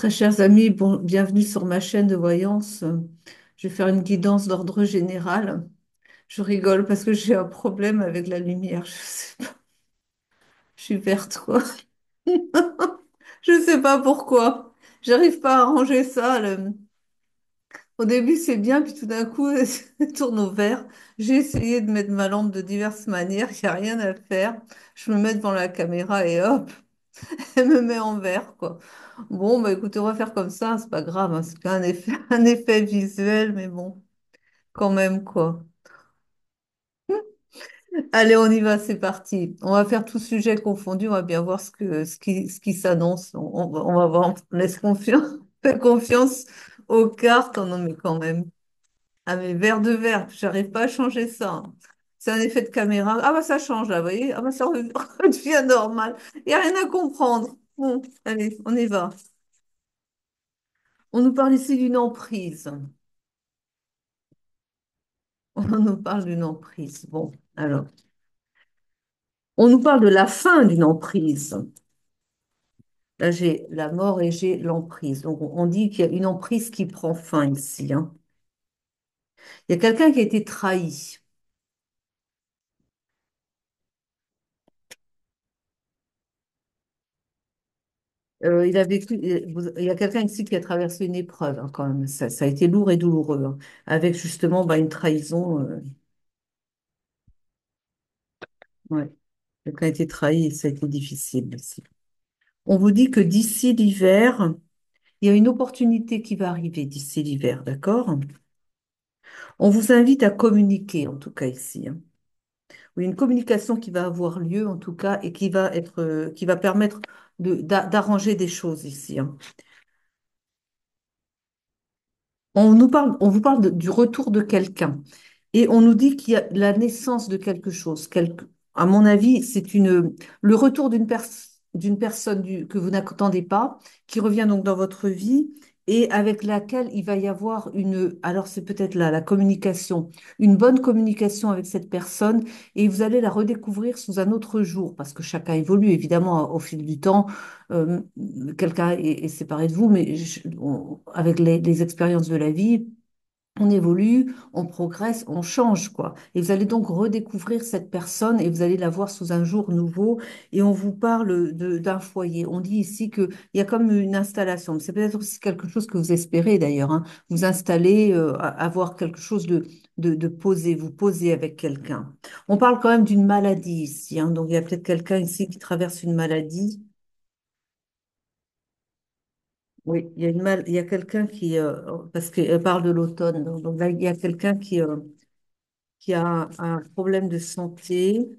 Très chers amis, bienvenue sur ma chaîne de voyance. Je vais faire une guidance d'ordre général. Je rigole parce que j'ai un problème avec la lumière. Je sais pas, je suis verte, quoi. Je sais pas pourquoi. J'arrive pas à arranger ça. Au début, c'est bien, puis tout d'un coup, ça tourne au vert. J'ai essayé de mettre ma lampe de diverses manières. Il n'y a rien à faire. Je me mets devant la caméra et hop, elle me met en vert, quoi. Bon, bah écoutez, on va faire comme ça, c'est pas grave, hein, c'est qu'un effet, un effet visuel, mais bon, quand même, quoi. Allez, on y va, c'est parti. On va faire tout sujet confondu, on va bien voir ce qui s'annonce. On va voir, on laisse confiance, fais confiance aux cartes. Oh non, mais quand même. Ah, mais vert de vert, j'arrive pas à changer ça, hein. C'est un effet de caméra. Ah, bah ça change là, vous voyez? Ah, bah ça redevient normal. Il n'y a rien à comprendre. Bon, allez, on y va. On nous parle ici d'une emprise. On nous parle d'une emprise. Bon, alors, on nous parle de la fin d'une emprise. Là, j'ai la mort et j'ai l'emprise. Donc, on dit qu'il y a une emprise qui prend fin ici, hein. Il y a quelqu'un qui a été trahi. Il a vécu, il y a quelqu'un ici qui a traversé une épreuve, hein, quand même. Ça a été lourd et douloureux, hein, avec justement bah, une trahison. Ouais. Quelqu'un a été trahi et ça a été difficile ici. On vous dit que d'ici l'hiver, il y a une opportunité qui va arriver d'ici l'hiver, d'accord? On vous invite à communiquer, en tout cas ici, hein. Oui, une communication qui va avoir lieu, en tout cas, et qui va être, qui va permettre d'arranger des choses ici, hein. On vous parle du retour de quelqu'un et on nous dit qu'il y a la naissance de quelque chose. À mon avis, le retour d'une personne que vous n'attendez pas, qui revient donc dans votre vie et avec laquelle il va y avoir alors c'est peut-être là, la communication, une bonne communication avec cette personne et vous allez la redécouvrir sous un autre jour parce que chacun évolue évidemment au fil du temps. euh, Quelqu'un est séparé de vous, mais avec les expériences de la vie, on évolue, on progresse, on change, quoi. Et vous allez donc redécouvrir cette personne et vous allez la voir sous un jour nouveau. Et on vous parle d'un foyer. On dit ici qu'il y a comme une installation. C'est peut-être aussi quelque chose que vous espérez d'ailleurs, hein. Vous installer, avoir quelque chose de posé, vous poser avec quelqu'un. On parle quand même d'une maladie ici, hein. Donc il y a peut-être quelqu'un ici qui traverse une maladie. Oui, il y a quelqu'un parce qu'elle parle de l'automne, donc là, il y a quelqu'un qui a un problème de santé.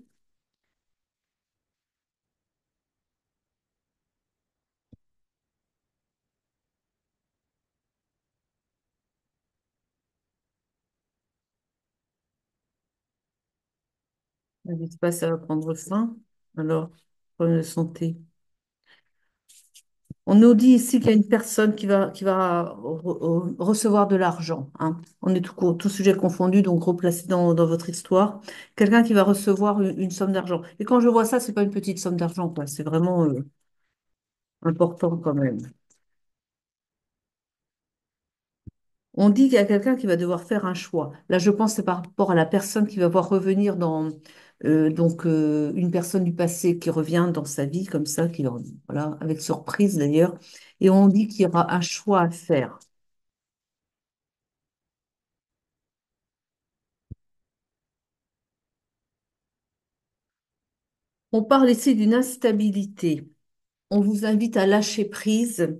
N'hésite pas, ça va prendre fin. Alors, problème de santé. On nous dit ici qu'il y a une personne qui va recevoir de l'argent, hein. On est tout sujet confondu, donc replacé dans votre histoire. Quelqu'un qui va recevoir une somme d'argent. Et quand je vois ça, c'est pas une petite somme d'argent, quoi. C'est vraiment important quand même. On dit qu'il y a quelqu'un qui va devoir faire un choix. Là, je pense que c'est par rapport à la personne qui va voir revenir une personne du passé qui revient dans sa vie comme ça, voilà, avec surprise d'ailleurs. Et on dit qu'il y aura un choix à faire. On parle ici d'une instabilité. On vous invite à lâcher prise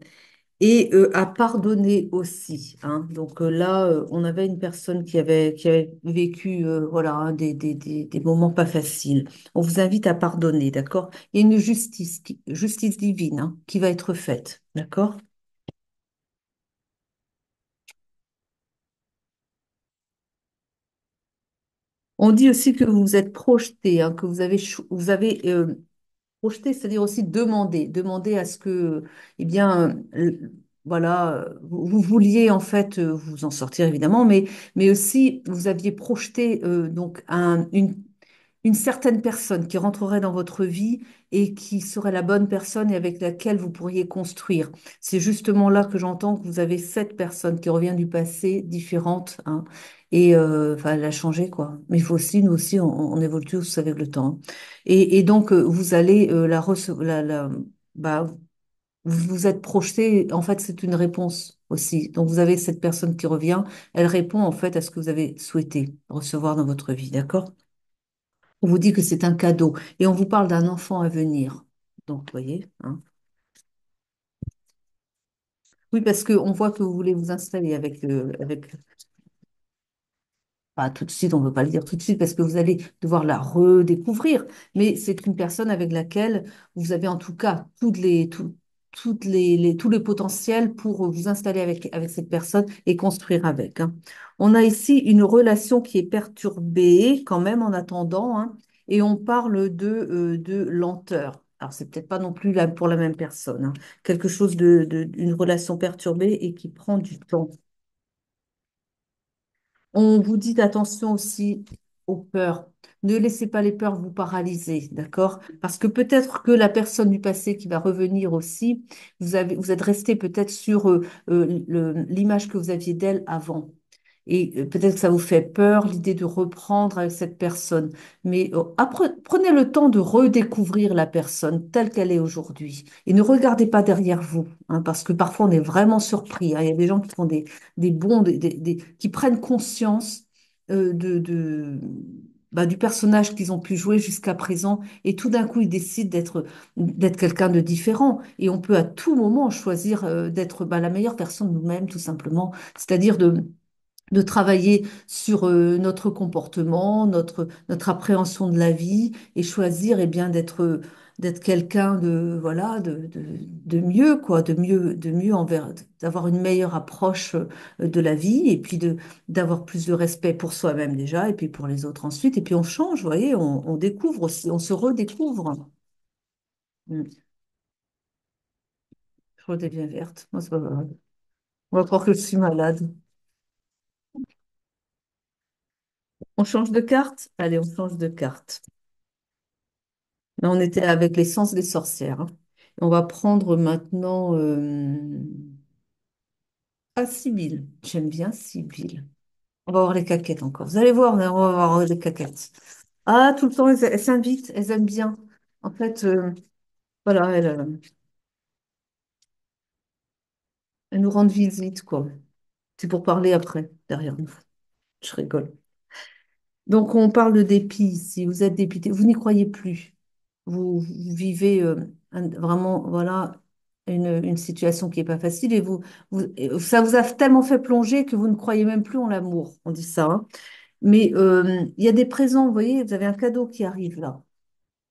et à pardonner aussi, hein. Donc là, on avait une personne qui avait vécu voilà, hein, des moments pas faciles. On vous invite à pardonner, d'accord? Il y a une justice divine, hein, qui va être faite, d'accord? On dit aussi que vous vous êtes projeté, hein, que vous avez projeté, c'est-à-dire aussi demander à ce que, eh bien, voilà, vous vouliez en fait vous en sortir évidemment, mais aussi vous aviez projeté donc une certaine personne qui rentrerait dans votre vie et qui serait la bonne personne et avec laquelle vous pourriez construire. C'est justement là que j'entends que vous avez cette personne qui revient du passé, différente, hein, et enfin, elle a changé, quoi. Mais il faut aussi, nous aussi, on évolue tous avec le temps, hein. Et donc, vous allez la recevoir, bah, vous vous êtes projeté, en fait, c'est une réponse aussi. Donc, vous avez cette personne qui revient, elle répond en fait à ce que vous avez souhaité recevoir dans votre vie, d'accord? On vous dit que c'est un cadeau et on vous parle d'un enfant à venir. Donc, vous voyez, hein. Oui, parce qu'on voit que vous voulez vous installer avec pas tout de suite, on ne veut pas le dire tout de suite parce que vous allez devoir la redécouvrir, mais c'est une personne avec laquelle vous avez en tout cas tous les potentiels pour vous installer avec cette personne et construire avec, hein. On a ici une relation qui est perturbée quand même en attendant, hein, et on parle de lenteur. Alors, c'est peut-être pas non plus là pour la même personne, hein. Quelque chose une relation perturbée et qui prend du temps. On vous dit attention aussi aux peurs. Ne laissez pas les peurs vous paralyser, d'accord? Parce que peut-être que la personne du passé qui va revenir aussi, vous êtes resté peut-être sur l'image que vous aviez d'elle avant. Et peut-être que ça vous fait peur, l'idée de reprendre avec cette personne. Mais prenez le temps de redécouvrir la personne telle qu'elle est aujourd'hui. Et ne regardez pas derrière vous, hein, parce que parfois on est vraiment surpris, hein. Il y a des gens qui font des bonds, qui prennent conscience du personnage qu'ils ont pu jouer jusqu'à présent. Et tout d'un coup, ils décident d'être quelqu'un de différent. Et on peut à tout moment choisir d'être la meilleure personne de nous-mêmes, tout simplement. C'est-à-dire de travailler sur notre comportement, notre appréhension de la vie et choisir eh bien d'être quelqu'un de voilà de mieux quoi, de mieux envers d'avoir une meilleure approche de la vie et puis de d'avoir plus de respect pour soi-même déjà et puis pour les autres ensuite et puis on change, vous voyez, on découvre aussi, on se redécouvre. Mm. Je redeviens verte. Moi, c'est pas vrai. On va croire que je suis malade. On change de carte? Allez, on change de carte. Là, on était avec l'essence des sorcières, hein. On va prendre maintenant Sibylle. J'aime bien Sibylle. On va voir les caquettes encore. Vous allez voir, on va voir les caquettes. Ah, tout le temps, elles s'invitent, elles aiment bien. En fait, voilà, elles nous rendent visite, quoi. C'est pour parler après, derrière nous. Je rigole. Donc, on parle de dépit ici. Vous êtes dépité. Vous n'y croyez plus. Vous vivez vraiment, voilà, une situation qui n'est pas facile et ça vous a tellement fait plonger que vous ne croyez même plus en l'amour. On dit ça, hein. Mais il y a des présents, vous voyez, vous avez un cadeau qui arrive là.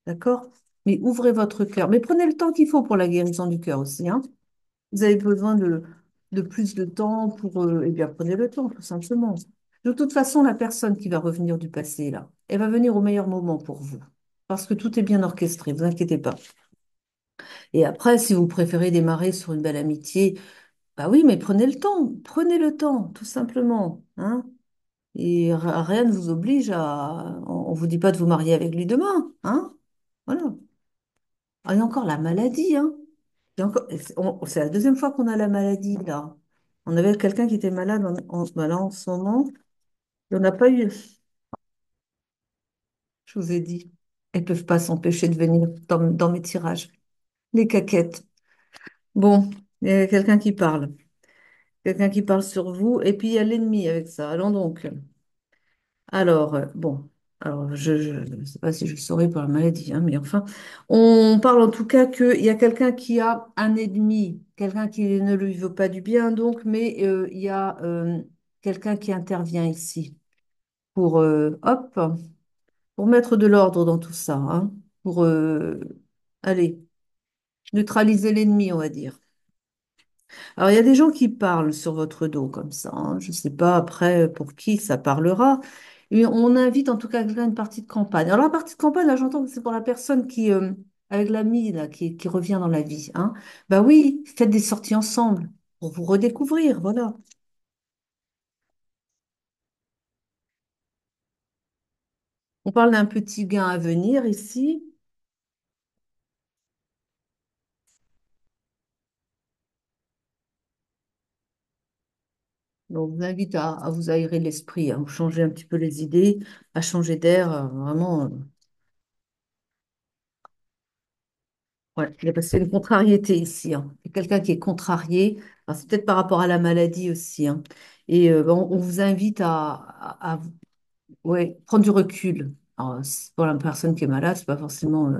D'accord? Mais ouvrez votre cœur. Mais prenez le temps qu'il faut pour la guérison du cœur aussi, hein. Vous avez besoin de plus de temps pour... eh bien, prenez le temps, tout simplement. De toute façon, la personne qui va revenir du passé, là, elle va venir au meilleur moment pour vous. Parce que tout est bien orchestré, vous inquiétez pas. Et après, si vous préférez démarrer sur une belle amitié, bah oui, mais prenez le temps, tout simplement, hein. Et rien ne vous oblige à... On vous dit pas de vous marier avec lui demain, hein. Voilà. Ah, il y a encore la maladie, hein. C'est la deuxième fois qu'on a la maladie, là. On avait quelqu'un qui était malade là, en ce moment. Et on n'a pas eu, je vous ai dit, elles peuvent pas s'empêcher de venir dans mes tirages. Les caquettes. Bon, il y a quelqu'un qui parle. Quelqu'un qui parle sur vous. Et puis il y a l'ennemi avec ça. Allons donc. Alors, bon. Alors, je ne sais pas si je le saurai pour la maladie, hein, mais enfin, on parle en tout cas qu'il y a quelqu'un qui a un ennemi, quelqu'un qui ne lui veut pas du bien, donc, mais il y a quelqu'un qui intervient ici pour, hop, pour mettre de l'ordre dans tout ça, hein, pour, allez, neutraliser l'ennemi, on va dire. Alors, il y a des gens qui parlent sur votre dos comme ça, hein. Je ne sais pas après pour qui ça parlera. Et on invite en tout cas à faire une partie de campagne. Alors, la partie de campagne, là, j'entends que c'est pour la personne avec l'ami, là, qui revient dans la vie, hein. Bah oui, faites des sorties ensemble pour vous redécouvrir, voilà. On parle d'un petit gain à venir ici. Donc, je vous invite à vous aérer l'esprit, à vous changer un petit peu les idées, à changer d'air. Vraiment, ouais. Il y a passé une contrariété ici, hein. Il y a quelqu'un qui est contrarié. Alors, c'est peut-être par rapport à la maladie aussi, hein. Et on vous invite à ouais, prendre du recul. Alors, pour la personne qui est malade, c'est pas forcément.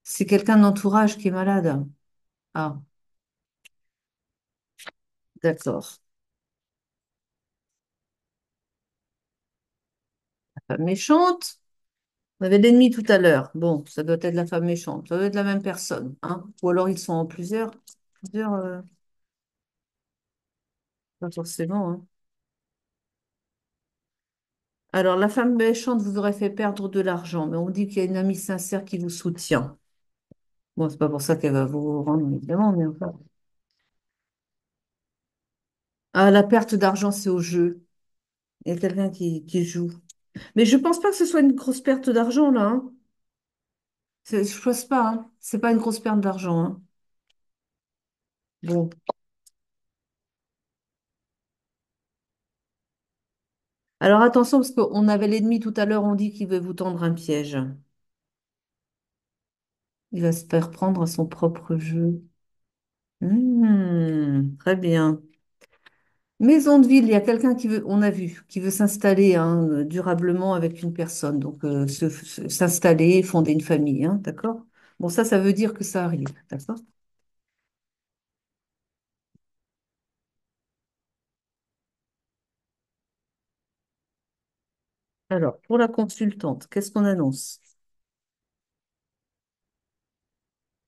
C'est quelqu'un de l'entourage qui est malade. Ah, d'accord. La femme méchante. On avait l'ennemi tout à l'heure. Bon, ça doit être la femme méchante. Ça doit être la même personne, hein. Ou alors ils sont en plusieurs. Plusieurs, pas forcément, hein. Alors, la femme méchante vous aurait fait perdre de l'argent, mais on dit qu'il y a une amie sincère qui vous soutient. Bon, c'est pas pour ça qu'elle va vous rendre, évidemment, mais enfin. Ah, la perte d'argent, c'est au jeu. Il y a quelqu'un qui joue. Mais je pense pas que ce soit une grosse perte d'argent, là, hein. Je pense pas, hein. C'est pas une grosse perte d'argent, hein. Bon. Alors attention, parce qu'on avait l'ennemi tout à l'heure, on dit qu'il veut vous tendre un piège. Il va se faire prendre à son propre jeu. Très bien. Maison de ville, il y a quelqu'un qui veut, on a vu, qui veut s'installer, hein, durablement avec une personne. Donc, s'installer, fonder une famille, hein, d'accord? Bon, ça veut dire que ça arrive, d'accord? Alors, pour la consultante, qu'est-ce qu'on annonce?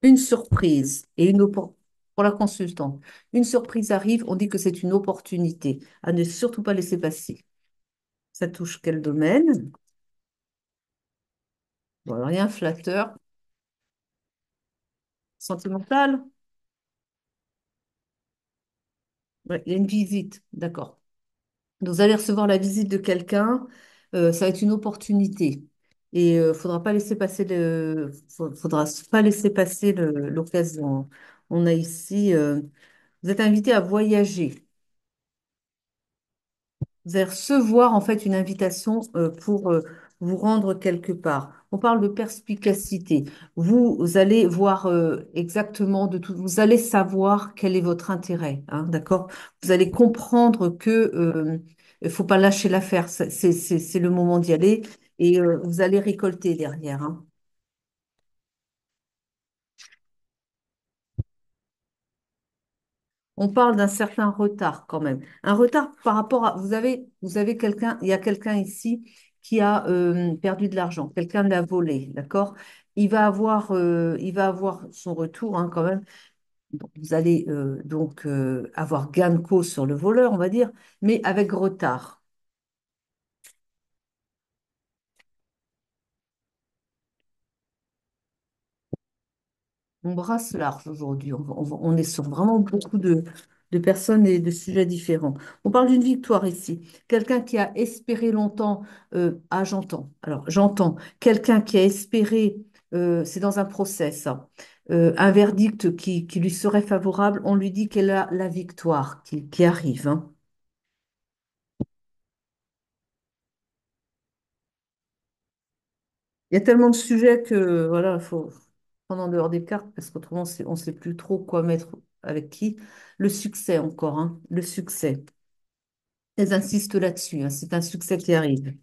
Une surprise et pour la consultante. Une surprise arrive, on dit que c'est une opportunité à ne surtout pas laisser passer. Ça touche quel domaine? Bon, alors, rien flatteur, sentimental. Ouais, il y a une visite, d'accord. Donc, vous allez recevoir la visite de quelqu'un, ça va être une opportunité. Et faudra pas laisser passer faudra pas laisser passer l'occasion. On a ici, vous êtes invité à voyager. Vous allez recevoir en fait une invitation pour vous rendre quelque part. On parle de perspicacité. Vous allez voir exactement de tout. Vous allez savoir quel est votre intérêt, hein, d'accord? Vous allez comprendre que il faut pas lâcher l'affaire. C'est le moment d'y aller et vous allez récolter derrière, hein. On parle d'un certain retard quand même. Un retard par rapport à... vous avez quelqu'un, il y a quelqu'un ici qui a perdu de l'argent, quelqu'un l'a volé, d'accord? Il va avoir son retour, hein, quand même. Bon, vous allez donc avoir gain de cause sur le voleur, on va dire, mais avec retard. On brasse large aujourd'hui. On est sur vraiment beaucoup de personnes et de sujets différents. On parle d'une victoire ici. Quelqu'un qui a espéré longtemps. Ah, j'entends. Alors, j'entends. Quelqu'un qui a espéré, c'est dans un procès, ça. Un verdict qui lui serait favorable, on lui dit qu'elle a la victoire qui arrive, hein. Il y a tellement de sujets que voilà, il faut prendre en dehors des cartes parce qu'autrement, on ne sait plus trop quoi mettre avec qui. Le succès encore, hein, le succès. Elles insistent là-dessus, hein, c'est un succès qui arrive.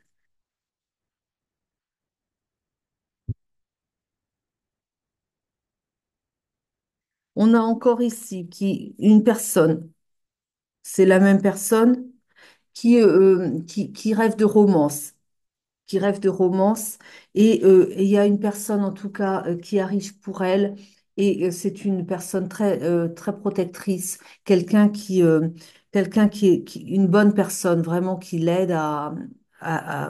On a encore ici une personne, c'est la même personne qui rêve de romance, qui rêve de romance. Et il y a une personne, en tout cas, qui arrive pour elle. Et c'est une personne très protectrice, quelqu'un quelqu'un une bonne personne, vraiment, qui l'aide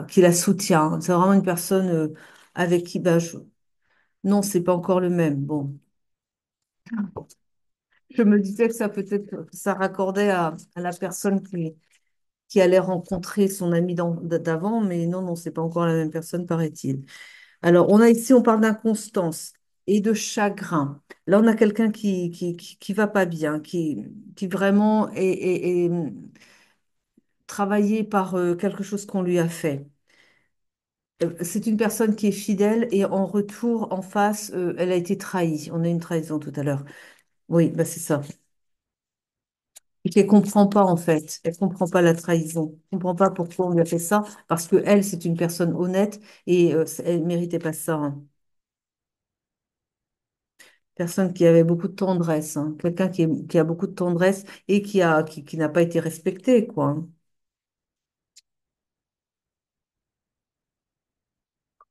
qui la soutient. C'est vraiment une personne avec qui, ben, non, c'est pas encore le même. Bon, je me disais que ça peut-être, ça raccordait à la personne qui allait rencontrer son ami d'avant, mais non, non, c'est pas encore la même personne, paraît-il. Alors, on a ici, on parle d'inconstance et de chagrin. Là, on a quelqu'un qui va pas bien, qui vraiment est travaillé par quelque chose qu'on lui a fait. C'est une personne qui est fidèle et en retour, en face, elle a été trahie. On a une trahison tout à l'heure. Oui, bah c'est ça. Et qu'elle comprend pas en fait. Elle comprend pas la trahison. Elle comprend pas pourquoi on lui a fait ça. Parce que elle, c'est une personne honnête et elle méritait pas ça, hein. Personne qui avait beaucoup de tendresse, hein. Quelqu'un qui a beaucoup de tendresse et qui n'a pas été respecté, quoi, hein.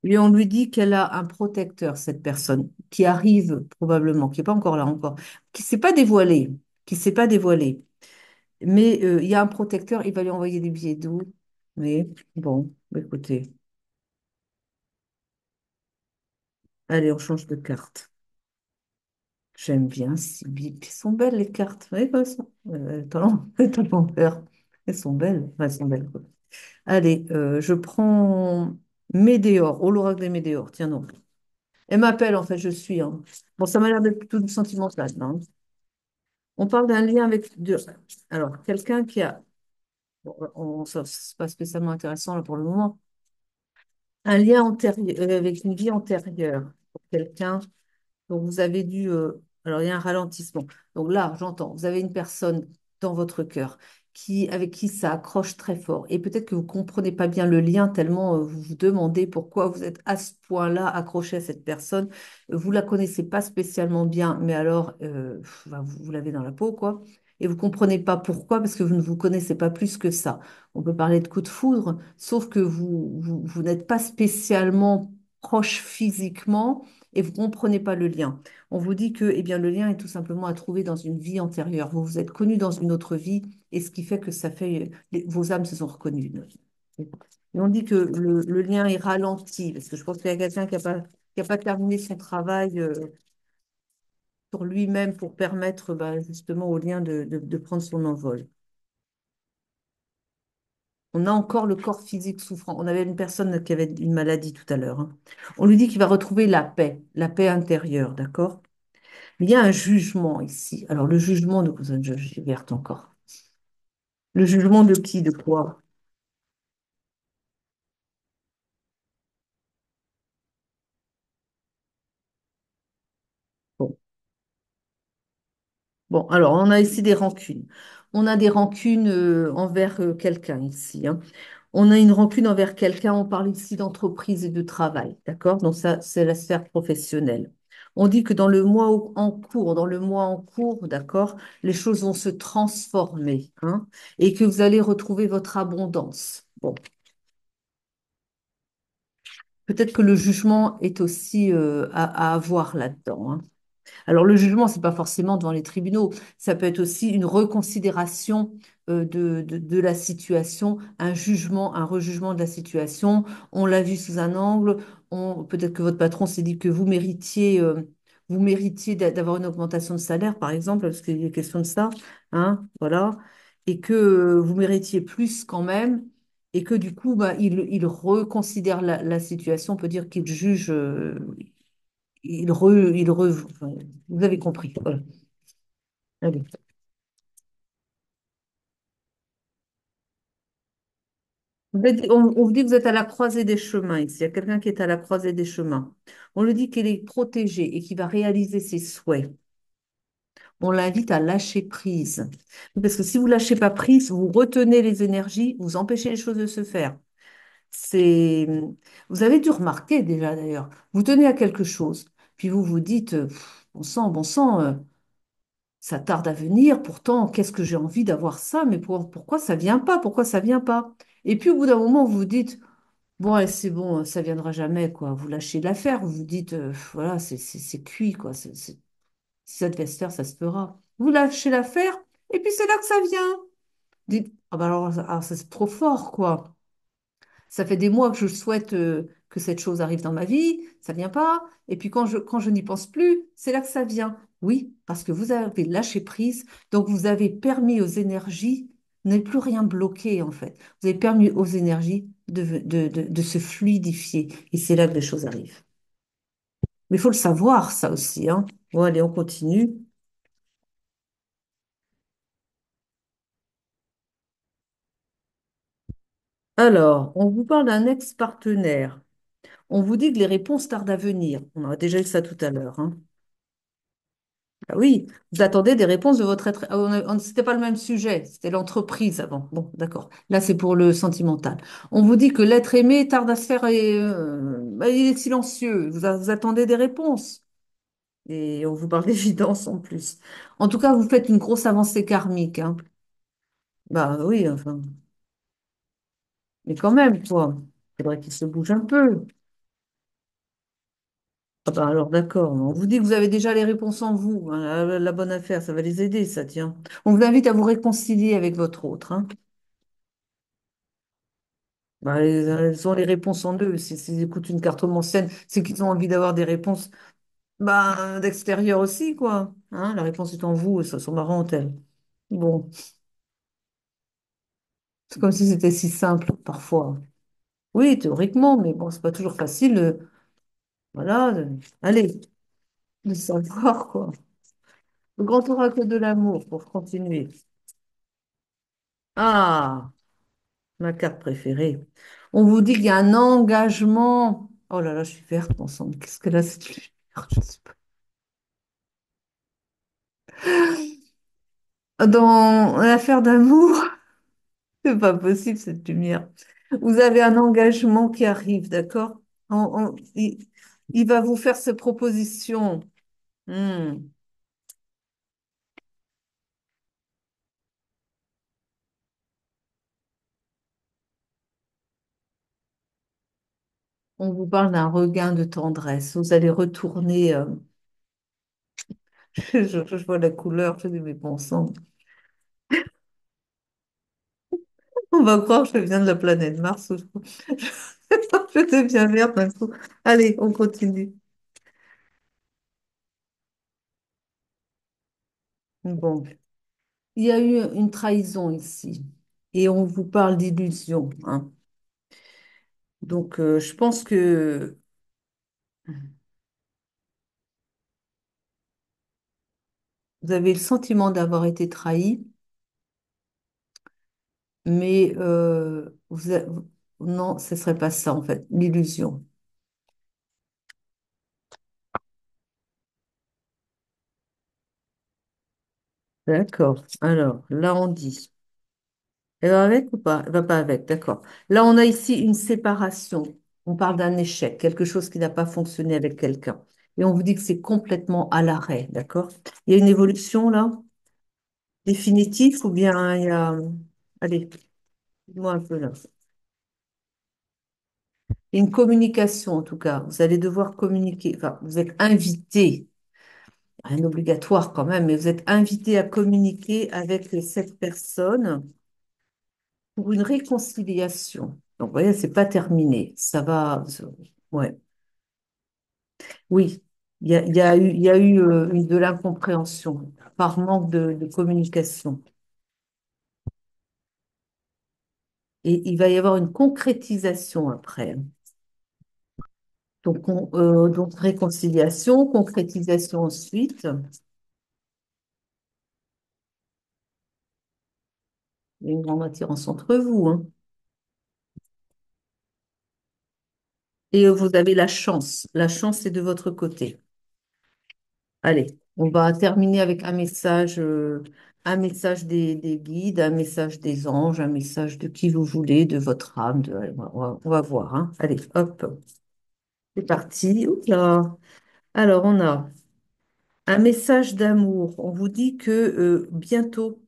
Et on lui dit qu'elle a un protecteur, cette personne, qui arrive probablement, qui n'est pas encore là encore, qui ne s'est pas dévoilé, qui s'est pas dévoilé. Mais il y a un protecteur, il va lui envoyer des billets doux. Mais bon, écoutez, allez, on change de carte. J'aime bien Sibyl. Elles sont belles, les cartes. Oui, elles sont, t'as peur. Elles sont belles. Enfin, elles sont belles, quoi. Allez, je prends Médéor, oh l'oracle des Médéors. Tiens donc. Elle m'appelle, en fait, je suis, hein. Bon, ça m'a l'air d'être plutôt sentimental, hein. On parle d'un lien avec alors, quelqu'un qui a, bon, ça, c'est pas spécialement intéressant là pour le moment, un lien antérieur, avec une vie antérieure pour quelqu'un. Donc, vous avez dû. Alors, il y a un ralentissement. Donc là, j'entends, vous avez une personne dans votre cœur avec qui ça accroche très fort. Et peut-être que vous ne comprenez pas bien le lien tellement vous vous demandez pourquoi vous êtes à ce point-là accroché à cette personne. Vous ne la connaissez pas spécialement bien, mais alors, vous l'avez dans la peau, quoi. Et vous ne comprenez pas pourquoi, parce que vous ne vous connaissez pas plus que ça. On peut parler de coup de foudre, sauf que vous n'êtes pas spécialement proche physiquement et vous ne comprenez pas le lien. On vous dit que eh bien, le lien est tout simplement à trouver dans une vie antérieure. Vous vous êtes connu dans une autre vie et ce qui fait que ça fait, vos âmes se sont reconnues. Et on dit que le lien est ralenti parce que je pense qu'il y a quelqu'un qui a pas terminé son travail sur lui-même pour permettre bah, justement au lien de prendre son envol. On a encore le corps physique souffrant. On avait une personne qui avait une maladie tout à l'heure, hein. On lui dit qu'il va retrouver la paix intérieure, d'accord? Mais il y a un jugement ici. Alors, le jugement de je verte encore. Le jugement de qui, de quoi? Bon. Bon, alors, on a ici des rancunes. On a des rancunes envers quelqu'un ici, hein. On a une rancune envers quelqu'un. On parle ici d'entreprise et de travail, d'accord? Donc, ça, c'est la sphère professionnelle. On dit que dans le mois dans le mois en cours, d'accord, les choses vont se transformer, hein, et que vous allez retrouver votre abondance. Bon, peut-être que le jugement est aussi à avoir là-dedans, hein. Alors le jugement, c'est pas forcément devant les tribunaux, ça peut être aussi une reconsidération de la situation, un jugement, un rejugement de la situation. On l'a vu sous un angle, peut-être que votre patron s'est dit que vous méritiez d'avoir une augmentation de salaire, par exemple, parce qu'il y a question de ça, hein, voilà, et que vous méritiez plus quand même. Et que du coup, bah, il reconsidère la situation, on peut dire qu'il juge, enfin, vous avez compris. Voilà. Allez. On vous dit que vous êtes à la croisée des chemins ici. Il y a quelqu'un qui est à la croisée des chemins. On lui dit qu'il est protégé et qu'il va réaliser ses souhaits. On l'invite à lâcher prise. Parce que si vous lâchez pas prise, vous retenez les énergies, vous empêchez les choses de se faire. C'est, vous avez dû remarquer déjà d'ailleurs. Vous tenez à quelque chose, puis vous vous dites, bon sang, ça tarde à venir, pourtant, qu'est-ce que j'ai envie d'avoir ça, mais pourquoi ça vient pas? Pourquoi ça vient pas? Et puis au bout d'un moment, vous vous dites, bon, allez, c'est bon, ça viendra jamais, quoi. Vous lâchez l'affaire, vous vous dites, voilà, c'est cuit, quoi. Si ça devait se faire, ça se fera. Vous lâchez l'affaire, et puis c'est là que ça vient. Dites, ah bah alors ça, c'est trop fort, quoi. Ça fait des mois que je souhaite que cette chose arrive dans ma vie, ça vient pas. Et puis quand je n'y pense plus, c'est là que ça vient. Oui, parce que vous avez lâché prise, donc vous avez permis aux énergies Vous n'avez plus rien bloqué, en fait. Vous avez permis aux énergies de se fluidifier. Et c'est là que les choses arrivent. Mais il faut le savoir, ça aussi, hein. Bon, allez, on continue. Alors, on vous parle d'un ex-partenaire. On vous dit que les réponses tardent à venir. On a déjà eu ça tout à l'heure, hein. Ah oui, vous attendez des réponses de votre être. C'était pas le même sujet, c'était l'entreprise avant. Bon, d'accord. Là, c'est pour le sentimental. On vous dit que l'être aimé tarde à se faire. Bah, il est silencieux. Vous attendez des réponses. Et on vous parle d'évidence en plus. En tout cas, vous faites une grosse avancée karmique, hein. Bah oui, enfin. Mais quand même, quoi. C'est vrai qu'il se bouge un peu. Ah bah alors d'accord, on vous dit que vous avez déjà les réponses en vous, hein, la bonne affaire, ça va les aider, ça tient. On vous invite à vous réconcilier avec votre autre, hein. Bah, elles ont les réponses en eux. S'ils écoutent une carte romancienne, c'est qu'ils ont envie d'avoir des réponses bah, d'extérieur aussi, quoi. Hein, la réponse est en vous, et ça sont marrantes, elles. Bon, c'est comme si c'était si simple parfois. Oui, théoriquement, mais bon, c'est pas toujours facile, voilà, allez, de savoir, quoi. Le grand oracle de l'amour, pour continuer. Ah! Ma carte préférée. On vous dit qu'il y a un engagement. Oh là là, je suis verte ensemble. Qu'est-ce que là, c'est une lumière, je sais pas. Dans l'affaire d'amour, c'est pas possible cette lumière. Vous avez un engagement qui arrive, d'accord? Il va vous faire ses propositions. Hmm. On vous parle d'un regain de tendresse. Vous allez retourner. Je vois la couleur, je dis, mais bon sang. On va croire que je viens de la planète Mars. Je deviens verte d'un coup. Allez, on continue. Bon, il y a eu une trahison ici et on vous parle d'illusion, hein. Donc, je pense que vous avez le sentiment d'avoir été trahi, mais non, ce serait pas ça en fait, l'illusion. D'accord. Alors, là, on dit. Elle va avec ou pas? Elle va pas avec, d'accord. Là, on a ici une séparation. On parle d'un échec, quelque chose qui n'a pas fonctionné avec quelqu'un. Et on vous dit que c'est complètement à l'arrêt, d'accord? Il y a une évolution là, définitive, ou bien il y a... Allez, dis-moi un peu là. Il y a une communication en tout cas. Vous allez devoir communiquer. Enfin, vous êtes invité, rien obligatoire quand même, mais vous êtes invité à communiquer avec cette personne pour une réconciliation. Donc, vous voyez, c'est pas terminé. Ça va. Ouais. Oui. Il y a eu de l'incompréhension par manque de communication. Et il va y avoir une concrétisation après. Donc réconciliation, concrétisation ensuite, il y a une grande attirance entre vous, hein. Et vous avez la chance. La chance est de votre côté. Allez, on va terminer avec un message des guides, un message des anges, un message de qui vous voulez, de votre âme. On va voir, hein. Allez, hop, c'est parti. Oups là. Alors, on a un message d'amour. On vous dit que bientôt,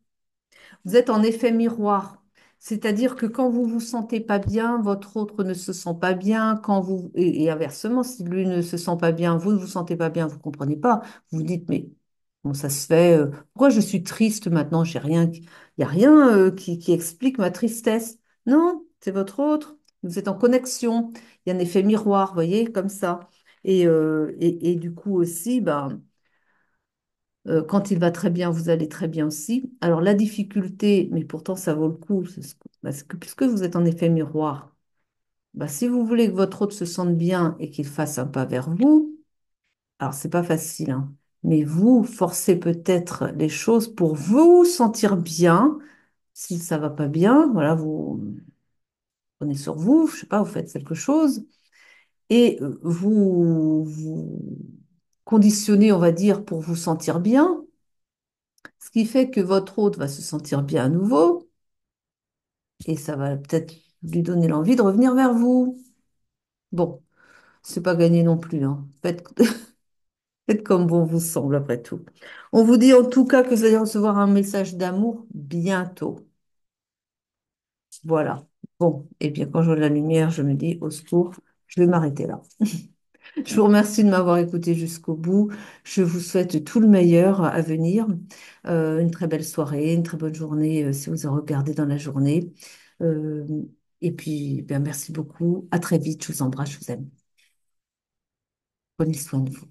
vous êtes en effet miroir. C'est-à-dire que quand vous vous sentez pas bien, votre autre ne se sent pas bien. Et inversement, si lui ne se sent pas bien, vous ne vous sentez pas bien, vous comprenez pas. Vous vous dites, mais comment ça se fait? Pourquoi je suis triste maintenant? J'ai rien, il n'y a rien qui explique ma tristesse. Non, c'est votre autre. Vous êtes en connexion. Il y a un effet miroir, vous voyez, comme ça. Et du coup aussi, ben, Quand il va très bien, vous allez très bien aussi. Alors la difficulté, mais pourtant ça vaut le coup, parce que puisque vous êtes en effet miroir, bah, si vous voulez que votre autre se sente bien et qu'il fasse un pas vers vous, alors c'est pas facile, hein, mais vous forcez peut-être les choses pour vous sentir bien. Si ça va pas bien, voilà, vous prenez sur vous, je sais pas, vous faites quelque chose et vous conditionnez, on va dire, pour vous sentir bien, ce qui fait que votre hôte va se sentir bien à nouveau et ça va peut-être lui donner l'envie de revenir vers vous. Bon, c'est pas gagné non plus, hein. Faites comme bon vous semble après tout. On vous dit en tout cas que vous allez recevoir un message d'amour bientôt. Voilà. Bon, et bien quand je vois la lumière, je me dis au secours, je vais m'arrêter là. Je vous remercie de m'avoir écouté jusqu'au bout. Je vous souhaite tout le meilleur à venir. Une très belle soirée, une très bonne journée si vous en regardez dans la journée. Euh, et puis, bien, merci beaucoup. À très vite. Je vous embrasse, je vous aime. Prenez soin de vous.